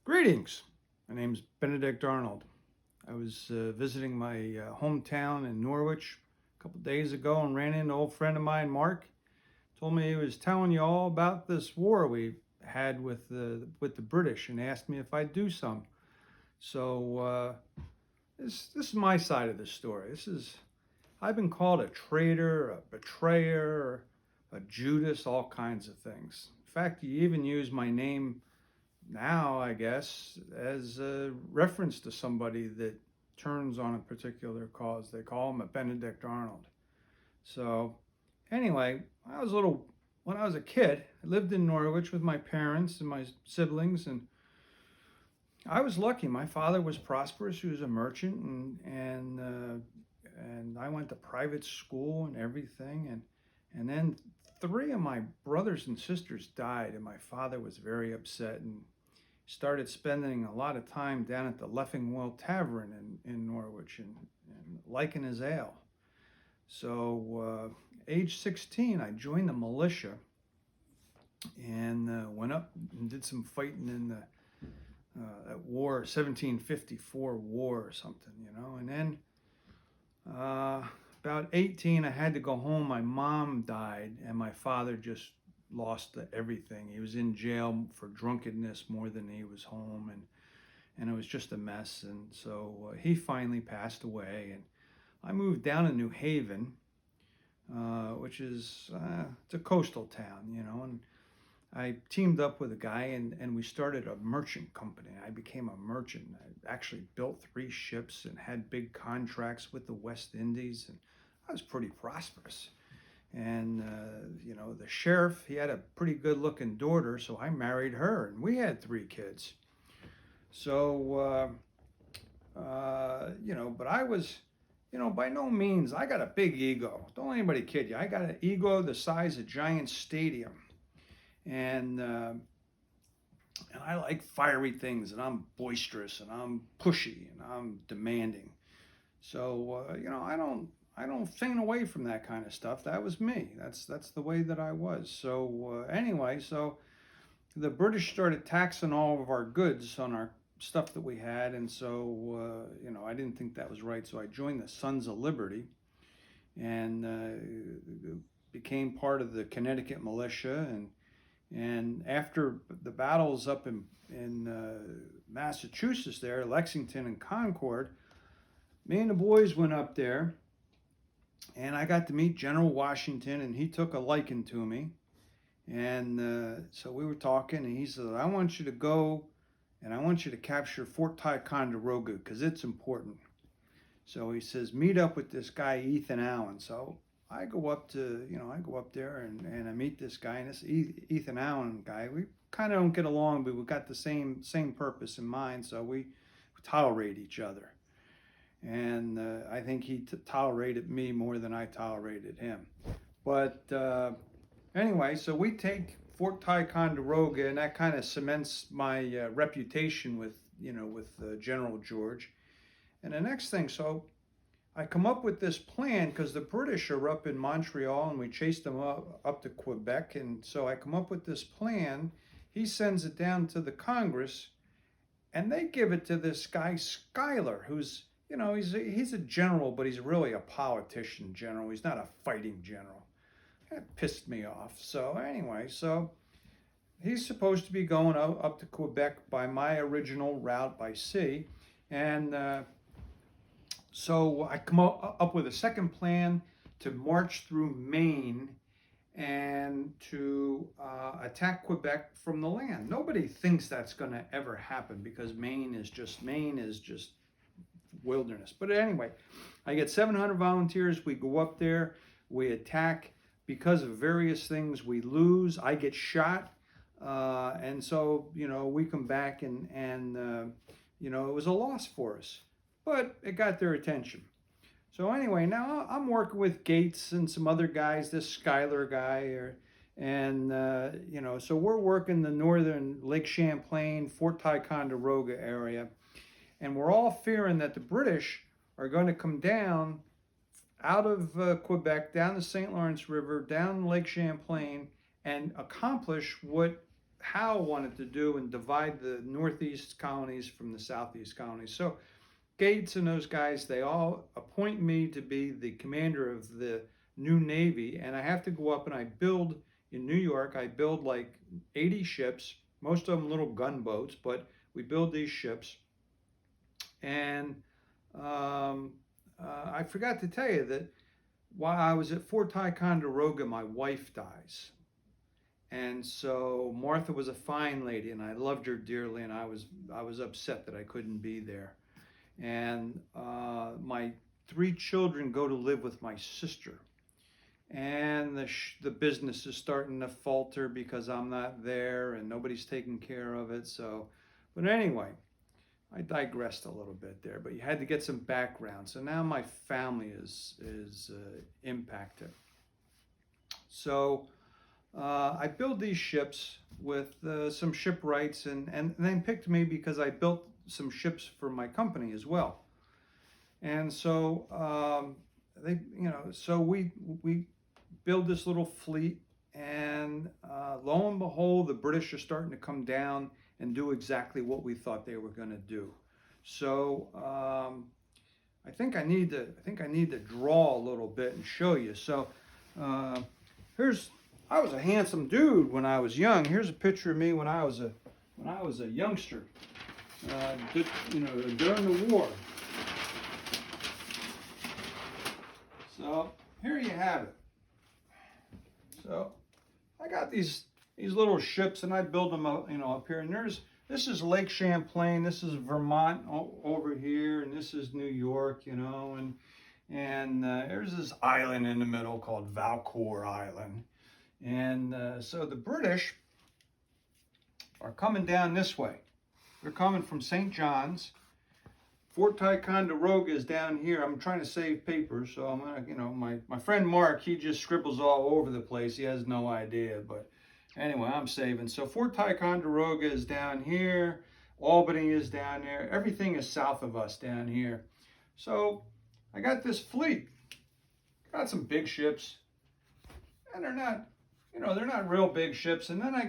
Greetings. My name's Benedict Arnold. I was visiting my hometown in Norwich a couple days ago and ran into an old friend of mine, Mark. Told me he was telling you all about this war we had with the British and asked me if I'd do some. So this is my side of the story. I've been called a traitor, a betrayer, a Judas, all kinds of things. In fact, you even use my name now, I guess, as a reference to somebody that turns on a particular cause. They call him a Benedict Arnold. So, anyway, when I was a kid, I lived in Norwich with my parents and my siblings, and I was lucky. My father was prosperous; he was a merchant, and I went to private school and everything, and then three of my brothers and sisters died, and my father was very upset and started spending a lot of time down at the Leffingwell Tavern in Norwich and liking his ale. So, age 16, I joined the militia and went up and did some fighting in the that war, 1754 war or something, you know. And then about 18, I had to go home. My mom died, and my father just lost everything. He was in jail for drunkenness more than he was home, and it was just a mess. And so he finally passed away, and I moved down to New Haven, which is it's a coastal town, you know, and I teamed up with a guy and we started a merchant company. I became a merchant. I actually built 3 ships and had big contracts with the West Indies, and I was pretty prosperous. And, you know, the sheriff, he had a pretty good looking daughter, so I married her and we had 3 kids. So, you know, but I was, you know, by no means, I got a big ego. Don't let anybody kid you. I got an ego the size of Giant Stadium. And I like fiery things, and I'm boisterous, and I'm pushy, and I'm demanding. So you know, I don't faint away from that kind of stuff. That was me. That's the way that I was. So anyway, so the British started taxing all of our goods on our stuff that we had, and so you know, I didn't think that was right. So I joined the Sons of Liberty and became part of the Connecticut militia. And after the battles up in Massachusetts, there, Lexington and Concord, me and the boys went up there, and I got to meet General Washington, and he took a liking to me. And so we were talking, and he said, "I want you to go, and I want you to capture Fort Ticonderoga because it's important." So he says, "Meet up with this guy Ethan Allen." So I go up to, you know, I go up there and I meet this guy, and this Ethan Allen guy. We kind of don't get along, but we got the same purpose in mind, so we tolerate each other. And I think he tolerated me more than I tolerated him. But anyway, so we take Fort Ticonderoga, and that kind of cements my reputation with, you know, with General George. And the next thing, so I come up with this plan because the British are up in Montreal and we chased them up to Quebec. And so I come up with this plan. He sends it down to the Congress, and they give it to this guy, Schuyler, who's, you know, he's a general, but he's really a politician general. He's not a fighting general. That pissed me off. So anyway, so he's supposed to be going up to Quebec by my original route by sea. And so I come up with a second plan to march through Maine and to attack Quebec from the land. Nobody thinks that's going to ever happen because Maine is just wilderness. But anyway, I get 700 volunteers. We go up there. We attack. Because of various things, we lose. I get shot. And so, you know, we come back and you know, it was a loss for us. But it got their attention. So anyway, now I'm working with Gates and some other guys, this Schuyler guy, and you know, so we're working the northern Lake Champlain, Fort Ticonderoga area, and we're all fearing that the British are going to come down out of Quebec, down the St. Lawrence River, down Lake Champlain, and accomplish what Howe wanted to do and divide the Northeast colonies from the Southeast colonies. So Gates and those guys, they all appoint me to be the commander of the new Navy, and I have to go up and I build in New York. I build like 80 ships, most of them little gunboats, but we build these ships. And I forgot to tell you that while I was at Fort Ticonderoga, my wife dies. And so Martha was a fine lady, and I loved her dearly, and I was upset that I couldn't be there. And my 3 children go to live with my sister, and the business is starting to falter because I'm not there, and nobody's taking care of it. So, but anyway, I digressed a little bit there, but you had to get some background. So now my family is impacted. So I build these ships with some shipwrights, and they picked me because I built some ships for my company as well. And so so we build this little fleet, and lo and behold, the British are starting to come down and do exactly what we thought they were going to do. So I think I need to draw a little bit and show you. So I was a handsome dude when I was young. Here's a picture of me when I was a youngster, during the war. So here you have it. So I got these little ships, and I build them up, up here. And this is Lake Champlain, this is Vermont over here, and this is New York, and there's this island in the middle called Valcour Island. And so the British are coming down this way. They're coming from St. John's. Fort Ticonderoga is down here. I'm trying to save papers, so I'm gonna, my friend Mark, he just scribbles all over the place. He has no idea, but anyway, I'm saving. So Fort Ticonderoga is down here. Albany is down there. Everything is south of us down here. So I got this fleet. Got some big ships, and they're not real big ships. And then they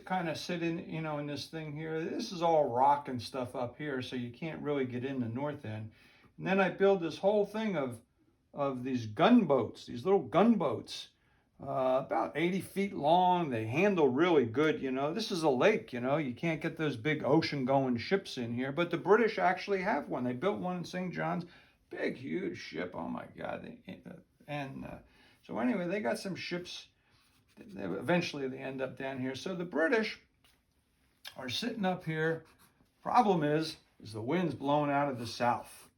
kind of sit in, in this thing here. This is all rock and stuff up here, so you can't really get in the north end. And then I build this whole thing of these gunboats, these little gunboats, about 80 feet long. They handle really good, This is a lake, You can't get those big ocean-going ships in here, but the British actually have one. They built one in St. John's. Big, huge ship. Oh, my God. So anyway, they got some ships. Eventually they end up down here. So the British are sitting up here. Problem is the wind's blowing out of the south.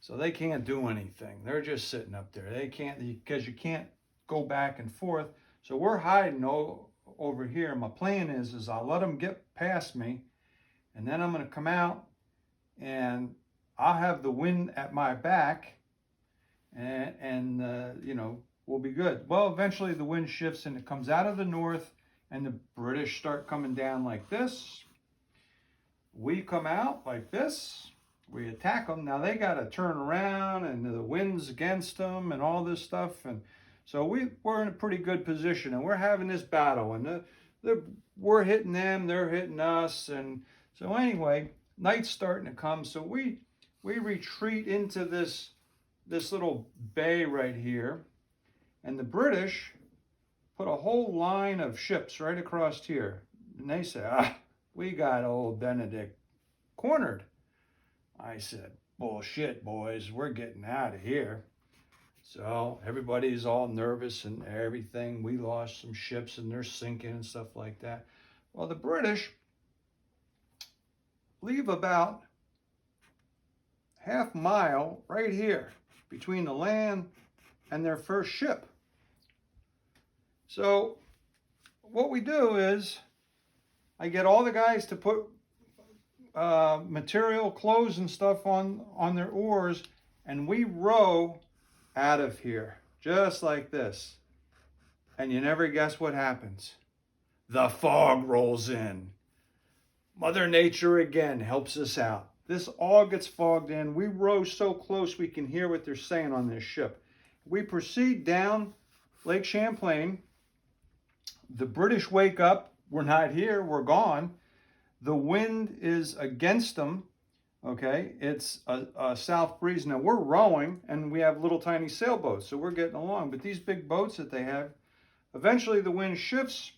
So they can't do anything. They're just sitting up there. They can't, because you can't go back and forth. So we're hiding over here. My plan is I'll let them get past me, and then I'm going to come out, and I'll have the wind at my back, and we'll be good. Well, eventually the wind shifts and it comes out of the north, and the British start coming down like this. We come out like this. We attack them. Now they got to turn around, and the wind's against them and all this stuff. And so we're in a pretty good position, and we're having this battle, and we're hitting them, they're hitting us. And so anyway, night's starting to come. So we retreat into this little bay right here. And the British put a whole line of ships right across here. And they say, we got old Benedict cornered. I said, bullshit, boys, we're getting out of here. So everybody's all nervous and everything. We lost some ships and they're sinking and stuff like that. Well, the British leave about half mile right here between the land and their first ship. So what we do is I get all the guys to put material, clothes and stuff on their oars, and we row out of here just like this. And you never guess what happens. The fog rolls in. Mother Nature again helps us out. This all gets fogged in. We row so close we can hear what they're saying on this ship. We proceed down Lake Champlain. The British wake up we're not here, we're gone. The wind is against them, okay? It's a south breeze. Now we're rowing and we have little tiny sailboats, so we're getting along. But these big boats that they have, eventually the wind shifts,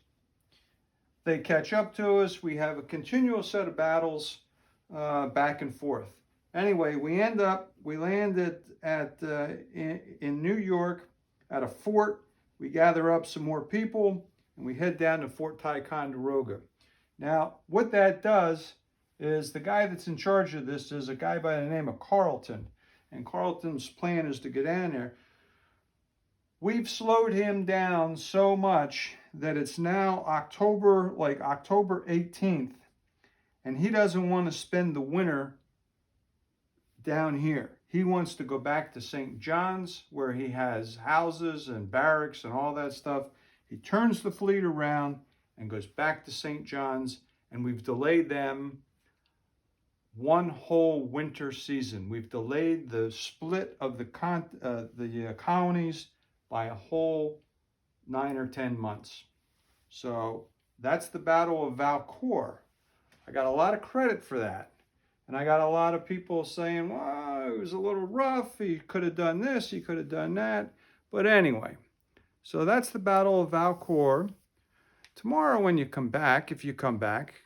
they catch up to us. We have a continual set of battles back and forth. Anyway, we landed in New York at a fort. We gather up some more people and we head down to Fort Ticonderoga. Now, what that does is the guy that's in charge of this is a guy by the name of Carlton. And Carlton's plan is to get down there. We've slowed him down so much that it's now October 18th, and he doesn't want to spend the winter down here. He wants to go back to St. John's, where he has houses and barracks and all that stuff. He turns the fleet around and goes back to St. John's, and we've delayed them one whole winter season. We've delayed the split of the colonies by a whole 9 or 10 months. So that's the Battle of Valcour. I got a lot of credit for that. And I got a lot of people saying, well, it was a little rough. He could have done this, he could have done that. But anyway, so that's the Battle of Valcour. Tomorrow when you come back, if you come back,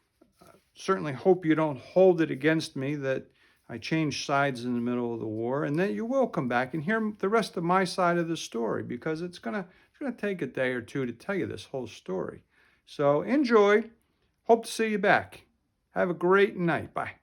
certainly hope you don't hold it against me that I changed sides in the middle of the war, and that you will come back and hear the rest of my side of the story, because it's gonna take a day or two to tell you this whole story. So enjoy. Hope to see you back. Have a great night. Bye.